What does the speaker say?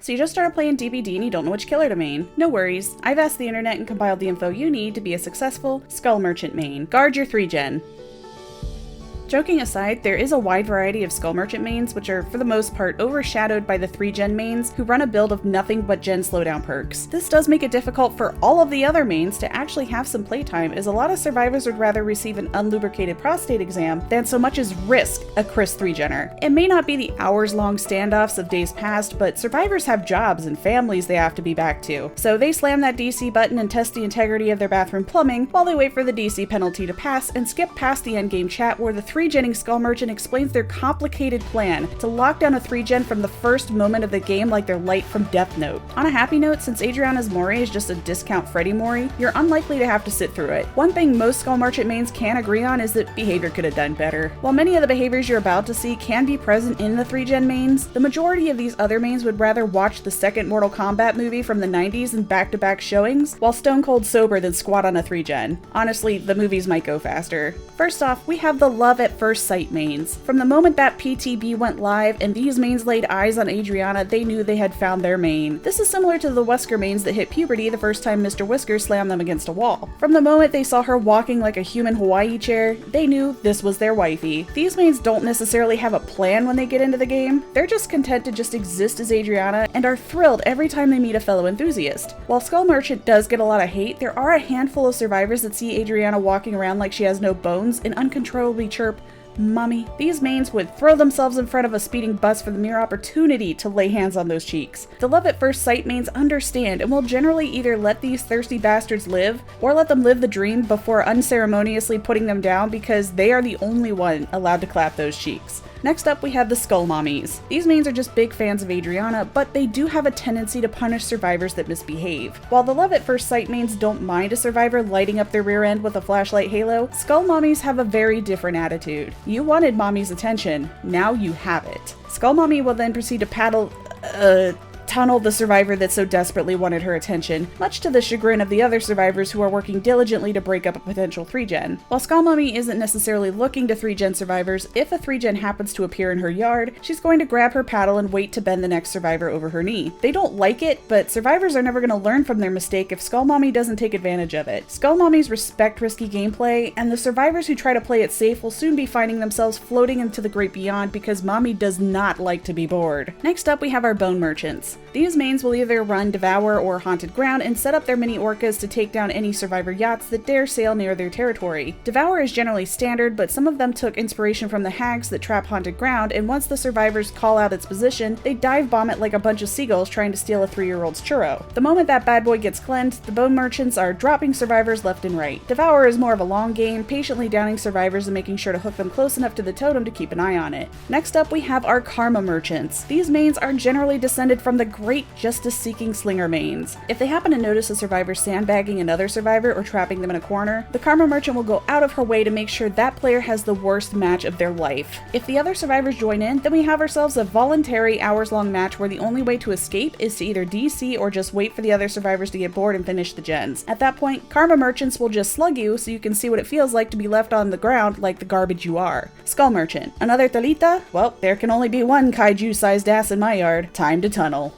So you just started playing DBD and you don't know which killer to main. No worries, I've asked the internet and compiled the info you need to be a successful Skull Merchant main. Guard your 3-gen. Joking aside, there is a wide variety of Skull Merchant mains, which are, for the most part, overshadowed by the 3-gen mains, who run a build of nothing but gen slowdown perks. This does make it difficult for all of the other mains to actually have some playtime, as a lot of survivors would rather receive an unlubricated prostate exam than so much as risk a Chris 3-gener. It may not be the hours-long standoffs of days past, but survivors have jobs and families they have to be back to, so they slam that DC button and test the integrity of their bathroom plumbing while they wait for the DC penalty to pass and skip past the endgame chat where the 3-genning Skull Merchant explains their complicated plan to lock down a 3-gen from the first moment of the game like they're Light from Death Note. On a happy note, since Adriana's Mori is just a discount Freddy Mori, you're unlikely to have to sit through it. One thing most Skull Merchant mains can agree on is that behavior could have done better. While many of the behaviors you're about to see can be present in the 3-gen mains, the majority of these other mains would rather watch the second Mortal Kombat movie from the 90s in back-to-back showings while stone cold sober than squat on a 3-gen. Honestly, the movies might go faster. First off, we have the love at first sight mains. From the moment that PTB went live and these mains laid eyes on Adriana, they knew they had found their main. This is similar to the Wesker mains that hit puberty the first time Mr. Whisker slammed them against a wall. From the moment they saw her walking like a human Hawaii chair, they knew this was their wifey. These mains don't necessarily have a plan when they get into the game, they're just content to just exist as Adriana and are thrilled every time they meet a fellow enthusiast. While Skull Merchant does get a lot of hate, there are a handful of survivors that see Adriana walking around like she has no bones and uncontrollably chirp, "Mommy." These mains would throw themselves in front of a speeding bus for the mere opportunity to lay hands on those cheeks. The love at first sight mains understand and will generally either let these thirsty bastards live, or let them live the dream before unceremoniously putting them down because they are the only one allowed to clap those cheeks. Next up, we have the Skull Mommies. These mains are just big fans of Adriana, but they do have a tendency to punish survivors that misbehave. While the love at first sight mains don't mind a survivor lighting up their rear end with a flashlight halo, Skull Mommies have a very different attitude. You wanted Mommy's attention, now you have it. Skull Mommy will then proceed to tunnel the survivor that so desperately wanted her attention, much to the chagrin of the other survivors who are working diligently to break up a potential 3-gen. While Skull Mommy isn't necessarily looking to 3-gen survivors, if a 3-gen happens to appear in her yard, she's going to grab her paddle and wait to bend the next survivor over her knee. They don't like it, but survivors are never going to learn from their mistake if Skull Mommy doesn't take advantage of it. Skull Mommies respect risky gameplay, and the survivors who try to play it safe will soon be finding themselves floating into the great beyond because Mommy does not like to be bored. Next up, we have our Bone Merchants. These mains will either run Devour or Haunted Ground and set up their mini orcas to take down any survivor yachts that dare sail near their territory. Devour is generally standard, but some of them took inspiration from the hags that trap Haunted Ground, and once the survivors call out its position, they dive bomb it like a bunch of seagulls trying to steal a 3-year-old's churro. The moment that bad boy gets cleansed, the Bone Merchants are dropping survivors left and right. Devour is more of a long game, patiently downing survivors and making sure to hook them close enough to the totem to keep an eye on it. Next up, we have our Karma Merchants. These mains are generally descended from the great justice-seeking slinger mains. If they happen to notice a survivor sandbagging another survivor or trapping them in a corner, the Karma Merchant will go out of her way to make sure that player has the worst match of their life. If the other survivors join in, then we have ourselves a voluntary hours-long match where the only way to escape is to either DC or just wait for the other survivors to get bored and finish the gens. At that point, Karma Merchants will just slug you so you can see what it feels like to be left on the ground like the garbage you are. Skull Merchant. Another Talita? Well, there can only be one kaiju-sized ass in my yard. Time to tunnel.